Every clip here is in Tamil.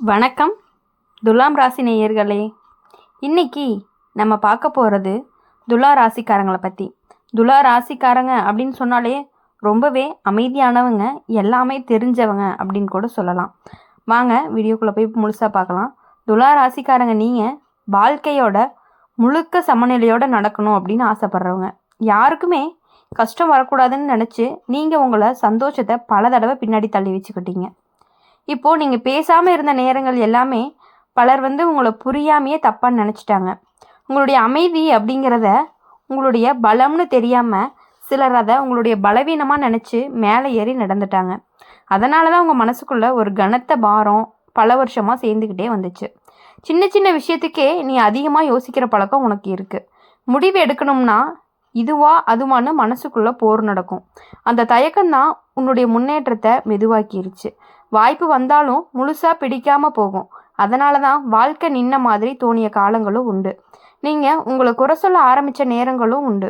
வணக்கம் துலாம் ராசி நேயர்களே. இன்னைக்கு நம்ம பார்க்க போகிறது துலா ராசிக்காரங்களை பற்றி. துலா ராசிக்காரங்க அப்படின்னு சொன்னாலே ரொம்பவே அமைதியானவங்க, எல்லாமே தெரிஞ்சவங்க அப்படின்னு கூட சொல்லலாம். வாங்க வீடியோக்குள்ளே போய் முழுசாக பார்க்கலாம். துலா ராசிக்காரங்க நீங்கள் வாழ்க்கையோட முழுக்க சமநிலையோடு நடக்கணும் அப்படின்னு ஆசைப்பட்றவங்க. யாருக்குமே கஷ்டம் வரக்கூடாதுன்னு நினச்சி நீங்கள் உங்களை சந்தோஷத்தை பல தடவை பின்னாடி தள்ளி வச்சுக்கிட்டீங்க. இப்போது நீங்கள் பேசாமல் இருந்த நேரங்கள் எல்லாமே பலர் உங்களை புரியாமையே தப்பாக நினச்சிட்டாங்க. உங்களுடைய அமைதி அப்படிங்கிறத உங்களுடைய பலம்னு தெரியாமல் சிலர் அதை உங்களுடைய பலவீனமாக நினச்சி மேலே ஏறி நடந்துட்டாங்க. அதனால தான் உங்கள் மனசுக்குள்ளே ஒரு கனத்த பாரம் பல வருஷமாக சேர்ந்துக்கிட்டே வந்துச்சு. சின்ன சின்ன விஷயத்துக்கே நீ அதிகமாக யோசிக்கிற பழக்கம் உனக்கு இருக்குது. முடிவு எடுக்கணும்னா இதுவா அதுவான்னு மனசுக்குள்ளே போர் நடக்கும். அந்த தயக்கம்தான் உன்னுடைய முன்னேற்றத்தை மெதுவாக்கிருச்சு. வாய்ப்பு வந்தாலும் முழுசாக பிடிக்காமல் போகும். அதனால தான் வாழ்க்கை நின்ன மாதிரி தோணிய காலங்களும் உண்டு. நீங்கள் உங்களை குறை சொல்ல ஆரம்பித்த நேரங்களும் உண்டு.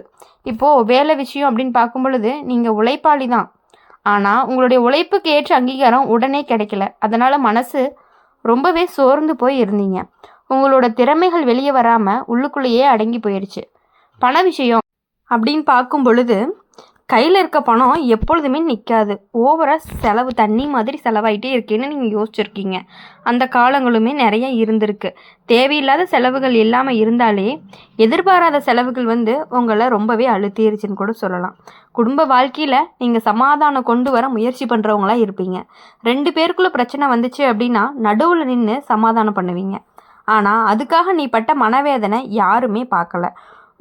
இப்போது வேலை விஷயம் அப்படின்னு பார்க்கும் பொழுது நீங்கள் உழைப்பாளி தான். ஆனால் உங்களுடைய உழைப்புக்கு ஏற்ற அங்கீகாரம் உடனே கிடைக்கல. அதனால் மனசு ரொம்பவே சோர்ந்து போய் இருந்தீங்க. உங்களோட திறமைகள் வெளியே வராமல் உள்ளுக்குள்ளேயே அடங்கி போயிடுச்சு. பண விஷயம் அப்படின்னு பார்க்கும் பொழுது கையில் இருக்க பணம் எப்பொழுதுமே நிற்காது. ஓவராக செலவு தண்ணி மாதிரி செலவாயிட்டே இருக்கேன்னு நீங்கள் யோசிச்சுருக்கீங்க. அந்த காலங்களுமே நிறைய இருந்திருக்கு. தேவையில்லாத செலவுகள் இல்லாமல் இருந்தாலே எதிர்பாராத செலவுகள் உங்களை ரொம்பவே அழுத்திருச்சுன்னு கூட சொல்லலாம். குடும்ப வாழ்க்கையில் நீங்கள் சமாதானம் கொண்டு வர முயற்சி பண்ணுறவங்களா இருப்பீங்க. 2 பேருக்குள்ளே பிரச்சனை வந்துச்சு அப்படின்னா நடுவில் நின்று சமாதானம் பண்ணுவீங்க. ஆனால் அதுக்காக நீ பட்ட மனவேதனை யாருமே பார்க்கல.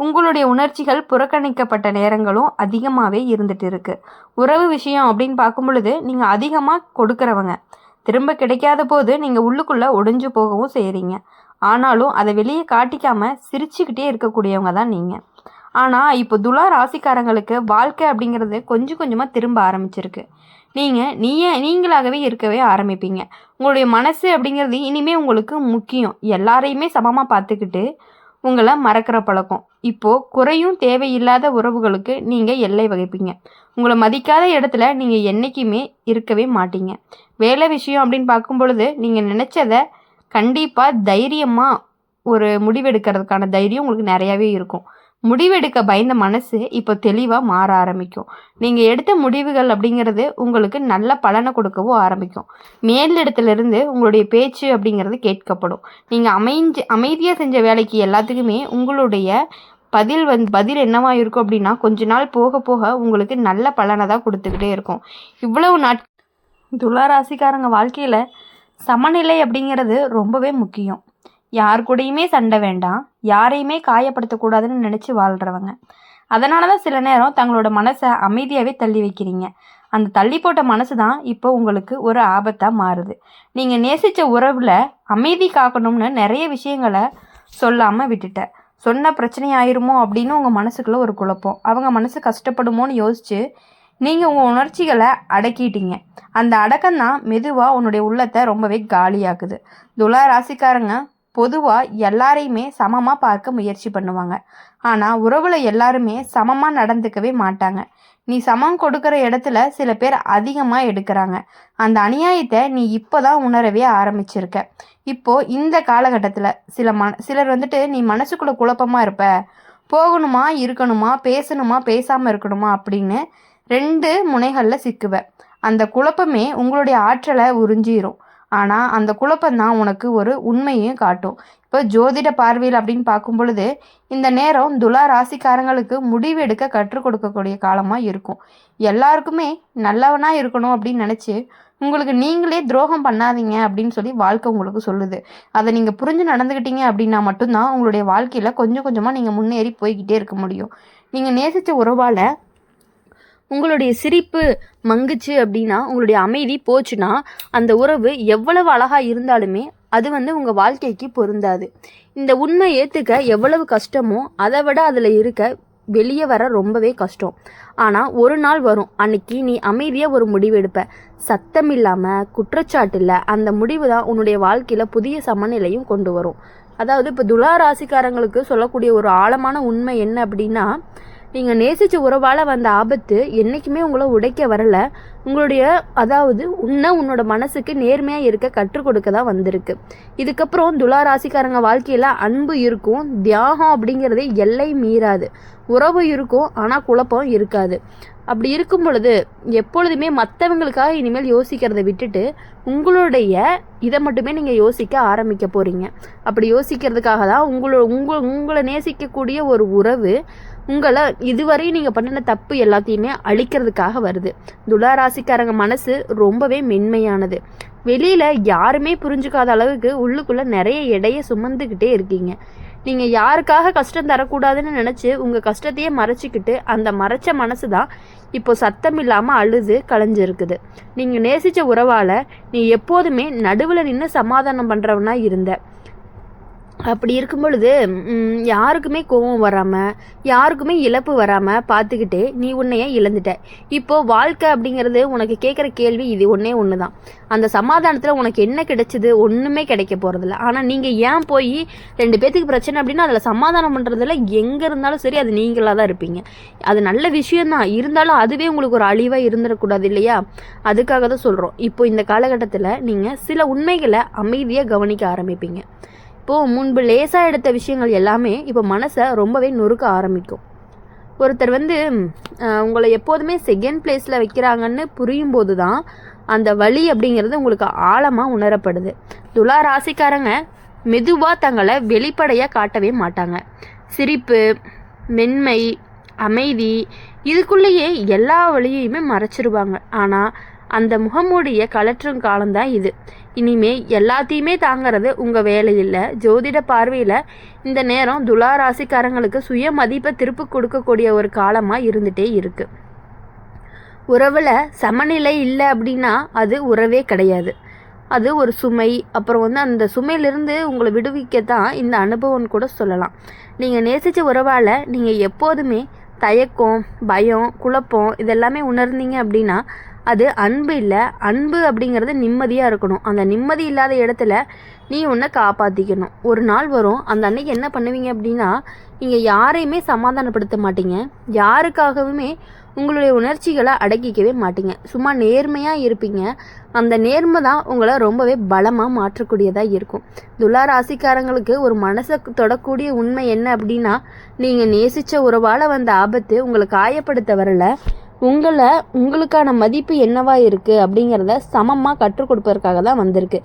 உங்களுடைய உணர்ச்சிகள் புறக்கணிக்கப்பட்ட நேரங்களும் அதிகமாகவே இருந்துட்டு இருக்கு. உறவு விஷயம் அப்படின்னு பார்க்கும் பொழுது நீங்கள் அதிகமாக கொடுக்குறவங்க. திரும்ப கிடைக்காத போது நீங்கள் உள்ளுக்குள்ளே ஒடிஞ்சு போகவும் செய்கிறீங்க. ஆனாலும் அதை வெளியே காட்டிக்காமல் சிரிச்சுக்கிட்டே இருக்கக்கூடியவங்க தான் நீங்கள். ஆனால் இப்போ துலா ராசிக்காரங்களுக்கு வாழ்க்கை அப்படிங்கிறது கொஞ்சம் கொஞ்சமாக திரும்ப ஆரம்பிச்சிருக்கு. நீங்களாகவே இருக்கவே ஆரம்பிப்பீங்க. உங்களுடைய மனசு அப்படிங்கிறது இனிமேல் உங்களுக்கு முக்கியம். எல்லாரையுமே சமமாக பார்த்துக்கிட்டு உங்களை மறக்கிற பழக்கம் இப்போது குறையும். தேவையில்லாத உறவுகளுக்கு நீங்கள் எல்லை வகிப்பீங்க. உங்களை மதிக்காத இடத்துல நீங்கள் என்றைக்குமே இருக்கவே மாட்டீங்க. வேலை விஷயம் அப்படின்னு பார்க்கும் பொழுது நீங்கள் நினச்சதை கண்டிப்பாக தைரியமாக ஒரு முடிவெடுக்கிறதுக்கான தைரியம் உங்களுக்கு நிறையாவே இருக்கும். முடிவெடுக்க பயந்த மனசு இப்போ தெளிவாக மாற ஆரம்பிக்கும். நீங்கள் எடுத்த முடிவுகள் அப்படிங்கிறது உங்களுக்கு நல்ல பலனை கொடுக்கவும் ஆரம்பிக்கும். மேலிடத்துலேருந்து உங்களுடைய பேச்சு அப்படிங்கிறது கேட்கப்படும். நீங்கள் அமைதியாக செஞ்ச வேலைக்கு எல்லாத்துக்குமே உங்களுடைய பதில் என்னவா இருக்கும் அப்படின்னா கொஞ்ச நாள் போக போக உங்களுக்கு நல்ல பலனை தான் கொடுத்துக்கிட்டே இருக்கும். இவ்வளவு துலா ராசிக்காரங்க வாழ்க்கையில் சமநிலை அப்படிங்கிறது ரொம்பவே முக்கியம். யார் கூடயுமே சண்டை வேண்டாம், யாரையுமே காயப்படுத்தக்கூடாதுன்னு நினச்சி வாழ்கிறவங்க. அதனால தான் சில நேரம் தங்களோட மனசை அமைதியாகவே தள்ளி வைக்கிறீங்க. அந்த தள்ளி போட்ட மனசு தான் இப்போ உங்களுக்கு ஒரு ஆபத்தாக மாறுது. நீங்கள் நேசித்த உறவில் அமைதி காக்கணும்னு நிறைய விஷயங்களை சொல்லாமல் விட்டுட்ட. சொன்ன பிரச்சனை ஆயிருமோ அப்படின்னு உங்கள் மனசுக்குள்ளே ஒரு குழப்பம். அவங்க மனசு கஷ்டப்படுமோன்னு யோசித்து நீங்கள் உங்கள் உணர்ச்சிகளை அடக்கிட்டீங்க. அந்த அடக்கம்தான் மெதுவாக உன்னுடைய உள்ளத்தை ரொம்பவே காலியாக்குது. துலா ராசிக்காரங்க பொதுவாக எல்லாரையுமே சமமாக பார்க்க முயற்சி பண்ணுவாங்க. ஆனால் உறவில் எல்லாருமே சமமாக நடந்துக்கவே மாட்டாங்க. நீ சமம் கொடுக்குற இடத்துல சில பேர் அதிகமாக எடுக்கிறாங்க. அந்த அநியாயத்தை நீ இப்போ தான் உணரவே ஆரம்பிச்சிருக்க. இப்போது இந்த காலகட்டத்தில் சிலர் நீ மனசுக்குள்ளே குழப்பமாக இருப்ப. போகணுமா இருக்கணுமா, பேசணுமா பேசாமல் இருக்கணுமா அப்படின்னு 2 முனைகளில் சிக்குவ. அந்த குழப்பமே உங்களுடைய ஆற்றலை உறிஞ்சிரும். ஆனால் அந்த குழப்பம்தான் உனக்கு ஒரு உண்மையும் காட்டும். இப்போ ஜோதிட பார்வையில் அப்படின்னு பார்க்கும் பொழுது இந்த நேரம் துலா ராசிக்காரங்களுக்கு முடிவு எடுக்க கற்றுக் கொடுக்கக்கூடிய காலமாக இருக்கும். எல்லாருக்குமே நல்லவனாக இருக்கணும் அப்படின்னு நினச்சி உங்களுக்கு நீங்களே துரோகம் பண்ணாதீங்க அப்படின்னு சொல்லி வாழ்க்கை உங்களுக்கு சொல்லுது. அதை நீங்கள் புரிஞ்சு நடந்துக்கிட்டீங்க அப்படின்னா மட்டும்தான் உங்களுடைய வாழ்க்கையில் கொஞ்சம் கொஞ்சமாக நீங்கள் முன்னேறி போய்கிட்டே இருக்க முடியும். நீங்கள் நேசித்த உறவால் உங்களுடைய சிரிப்பு மங்குச்சு அப்படின்னா, உங்களுடைய அமைதி போச்சுன்னா அந்த உறவு எவ்வளவு அழகாக இருந்தாலுமே அது உங்கள் வாழ்க்கைக்கு பொருந்தாது. இந்த உண்மை ஏற்றுக்க எவ்வளவு கஷ்டமோ அதை விட அதில் இருக்க வெளியே வர ரொம்பவே கஷ்டம். ஆனால் ஒரு நாள் வரும், அன்னைக்கு நீ அமைதியாக ஒரு முடிவு எடுப்ப. சத்தம் இல்லாமல், குற்றச்சாட்டு இல்லை. அந்த முடிவு தான் உன்னுடைய வாழ்க்கையில் புதிய சமநிலையும் கொண்டு வரும். அதாவது இப்போ துலா ராசிக்காரங்களுக்கு சொல்லக்கூடிய ஒரு ஆழமான உண்மை என்ன அப்படின்னா, நீங்கள் நேசித்த உறவால் வந்த ஆபத்து என்றைக்குமே உங்களை உடைக்க வரலை. உங்களுடைய உன்னோட மனசுக்கு நேர்மையாக இருக்க கற்றுக் கொடுக்க தான் வந்திருக்கு. இதுக்கப்புறம் துலா ராசிக்காரங்க வாழ்க்கையில் அன்பு இருக்கும், தியாகம் அப்படிங்கிறது எல்லை மீறாது. உறவு இருக்கும், ஆனால் குழப்பம் இருக்காது. அப்படி இருக்கும் பொழுது எப்பொழுதுமே மற்றவங்களுக்காக இனிமேல் யோசிக்கிறத விட்டுட்டு உங்களுடைய இதை மட்டுமே நீங்கள் யோசிக்க ஆரம்பிக்க போகிறீங்க. அப்படி யோசிக்கிறதுக்காக தான் உங்களை நேசிக்கக்கூடிய ஒரு உறவு உங்களை இதுவரை நீங்கள் பண்ணின தப்பு எல்லாத்தையுமே அழிக்கிறதுக்காக வருது. துலா ராசிக்காரங்க மனசு ரொம்பவே மென்மையானது. வெளியில் யாருமே புரிஞ்சுக்காத அளவுக்கு உள்ளுக்குள்ளே நிறைய எடையை சுமந்துக்கிட்டே இருக்கீங்க. நீங்கள் யாருக்காக கஷ்டம் தரக்கூடாதுன்னு நினச்சி உங்கள் கஷ்டத்தையே மறைச்சிக்கிட்டு அந்த மறைச்ச மனசு தான் இப்போ சத்தம் இல்லாமல் அழுது கலைஞ்சிருக்குது. நீங்கள் நேசித்த உறவால் நீ எப்போதுமே நடுவில் நின்று சமாதானம் பண்ணுறவனா இருந்த. அப்படி இருக்கும் பொழுது யாருக்குமே கோபம் வராமல், யாருக்குமே இழப்பு வராமல் பார்த்துக்கிட்டே நீ உன்னையே இழந்துட்ட. இப்போது வாழ்க்கை அப்படிங்கிறது உனக்கு கேட்குற கேள்வி இது ஒன்று தான். அந்த சமாதானத்தில் உனக்கு என்ன கிடைச்சிது? ஒன்றுமே கிடைக்க போகிறதில்ல. ஆனால் நீங்கள் ஏன் போய் 2 பேர்த்துக்கு பிரச்சனை அப்படின்னா அதில் சமாதானம் பண்ணுறதில்ல. எங்கே இருந்தாலும் சரி அது நீங்களாக தான் இருப்பீங்க. அது நல்ல விஷயந்தான், இருந்தாலும் அதுவே உங்களுக்கு ஒரு அழிவாக இருந்துடக்கூடாது இல்லையா? அதுக்காக தான் சொல்கிறோம். இப்போ இந்த காலகட்டத்தில் நீங்கள் சில உண்மைகளை அமைதியாக கவனிக்க ஆரம்பிப்பீங்க. இப்போது முன்பு லேசாக எடுத்த விஷயங்கள் எல்லாமே இப்போ மனசை ரொம்பவே நொறுக்க ஆரம்பிக்கும். ஒருத்தர் உங்களை எப்போதுமே செகண்ட் பிளேஸில் வைக்கிறாங்கன்னு புரியும் போது தான் அந்த வலி அப்படிங்கிறது உங்களுக்கு ஆழமாக உணரப்படுது. துலா ராசிக்காரங்க மெதுவாக தங்களை வெளிப்படையாக காட்டவே மாட்டாங்க. சிரிப்பு, மென்மை, அமைதி இதுக்குள்ளேயே எல்லா வழியையுமே மறைச்சிருவாங்க. ஆனால் அந்த முகமூடிய கலற்றும் காலம்தான் இது. இனிமே எல்லாத்தையுமே தாங்கிறது உங்கள் வேலை இல்லை. ஜோதிட பார்வையில் இந்த நேரம் துலா ராசிக்காரங்களுக்கு சுய மதிப்பை திருப்பி கொடுக்கக்கூடிய ஒரு காலமாக இருந்துகிட்டே இருக்குது. உறவில் சமநிலை இல்லை அப்படின்னா அது உறவே கிடையாது. அது ஒரு சுமை. அப்புறம் அந்த சுமையிலிருந்து உங்களை விடுவிக்கத்தான் இந்த அனுபவம்னு கூட சொல்லலாம். நீங்கள் நேசித்த உறவால் நீங்கள் எப்போதுமே தயக்கம், பயம், குழப்பம் இதெல்லாமே உணர்ந்தீங்க அப்படின்னா அது அன்பு இல்லை. அன்பு அப்படிங்கிறது நிம்மதியாக இருக்கணும். அந்த நிம்மதி இல்லாத இடத்துல நீ உன்னை காப்பாற்றிக்கணும். ஒரு நாள் வரும், அந்த அன்னைக்கு என்ன பண்ணுவீங்க அப்படின்னா நீங்கள் யாரையுமே சமாதானப்படுத்த மாட்டீங்க. யாருக்காகவுமே உங்களுடைய உணர்ச்சிகளை அடக்கிக்கவே மாட்டீங்க. சும்மா நேர்மையாக இருப்பீங்க. அந்த நேர்மை தான் உங்களை ரொம்பவே பலமாக மாற்றக்கூடியதாக இருக்கும். துலா ராசிக்காரங்களுக்கு ஒரு மனசை தொடக்கூடிய உண்மை என்ன அப்படின்னா நீங்கள் நேசித்த உறவால் வந்த ஆபத்து உங்களை காயப்படுத்த வரல, உங்களுக்கான மதிப்பு என்னவா இருக்குது அப்படிங்கிறத சமமாக கற்றுக் கொடுப்பதற்காக தான் வந்திருக்கு.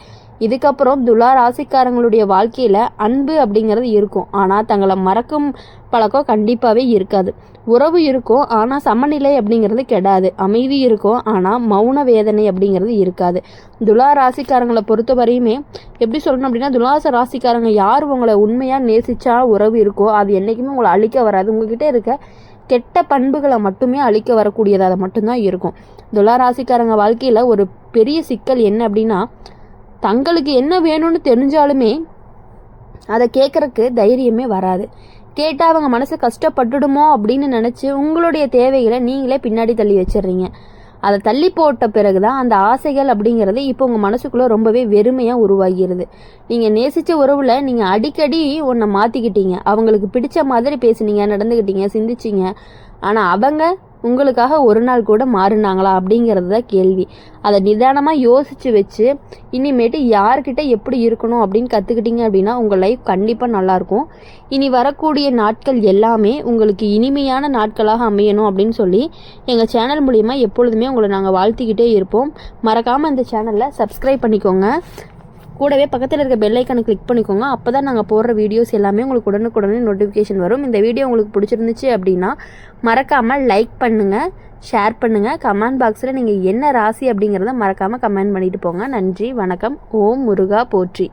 இதுக்கப்புறம் துலா ராசிக்காரங்களுடைய வாழ்க்கையில் அன்பு அப்படிங்கிறது இருக்கும், ஆனால் தங்களை மறக்கும் பழக்கம் கண்டிப்பாகவே இருக்காது. உறவு இருக்கும், ஆனால் சமநிலை அப்படிங்கிறது கெடாது. அமைதி இருக்கும், ஆனால் மௌன வேதனை அப்படிங்கிறது இருக்காது. துலா ராசிக்காரங்களை பொறுத்த வரையுமே எப்படி சொல்லணும் அப்படின்னா துலா ராசிக்காரங்க யார் உங்களை உண்மையாக நேசிச்சா உறவு இருக்கோ அது என்றைக்குமே உங்களை அழிக்க வராது. உங்ககிட்ட இருக்க கெட்ட பண்புகளை மட்டுமே அழிக்க வரக்கூடியதாக மட்டும்தான் இருக்கும். துலா ராசிக்காரங்க வாழ்க்கையில் ஒரு பெரிய சிக்கல் என்ன அப்படின்னா தங்களுக்கு என்ன வேணும்னு தெரிஞ்சாலுமே அதை கேட்குறக்கு தைரியமே வராது. கேட்டால் அவங்க மனசு கஷ்டப்பட்டுடுமோ அப்படின்னு நினச்சி உங்களுடைய தேவைகளை நீங்களே பின்னாடி தள்ளி வச்சிடுறீங்க. அதை தள்ளி போட்ட பிறகு தான் அந்த ஆசைகள் அப்படிங்கிறது இப்போ உங்கள் மனசுக்குள்ளே ரொம்பவே வெறுமையாக உருவாகிறது. நீங்கள் நேசித்த உறவில் நீங்கள் அடிக்கடி ஒன்றை மாற்றிக்கிட்டீங்க. அவங்களுக்கு பிடிச்ச மாதிரி பேசுனீங்க, நடந்துக்கிட்டீங்க, சிந்திச்சிங்க. ஆனால் அவங்க உங்களுக்காக ஒரு நாள் கூட மாறினாங்களா அப்படிங்கிறது தான் கேள்வி. அதை நிதானமாக யோசித்து வச்சு இனிமேட்டு யார்கிட்ட எப்படி இருக்கணும் அப்படின்னு கற்றுக்கிட்டீங்க அப்படின்னா உங்கள் லைஃப் கண்டிப்பாக நல்லாயிருக்கும். இனி வரக்கூடிய நாட்கள் எல்லாமே உங்களுக்கு இனிமையான நாட்களாக அமையணும் அப்படின்னு சொல்லி எங்கள் சேனல் மூலிமா எப்பொழுதுமே உங்களை நாங்கள் வாழ்த்திக்கிட்டே இருப்போம். மறக்காமல் இந்த சேனலில் சப்ஸ்கிரைப் பண்ணிக்கோங்க. கூடவே பக்கத்தில் இருக்க பெல் ஐக்கானை கிளிக் பண்ணிக்கோங்க. அப்போ தான் நாங்கள் போடுற வீடியோஸ் எல்லாமே உங்களுக்கு உடனுக்குடனே நோட்டிஃபிகேஷன் வரும். இந்த வீடியோ உங்களுக்கு பிடிச்சிருந்துச்சு அப்படின்னா மறக்காமல் லைக் பண்ணுங்கள், ஷேர் பண்ணுங்கள். கமெண்ட் பாக்ஸில் நீங்கள் என்ன ராசி அப்படிங்கிறத மறக்காமல் கமெண்ட் பண்ணிட்டு போங்க. நன்றி, வணக்கம். ஓம் முருகா போற்றி.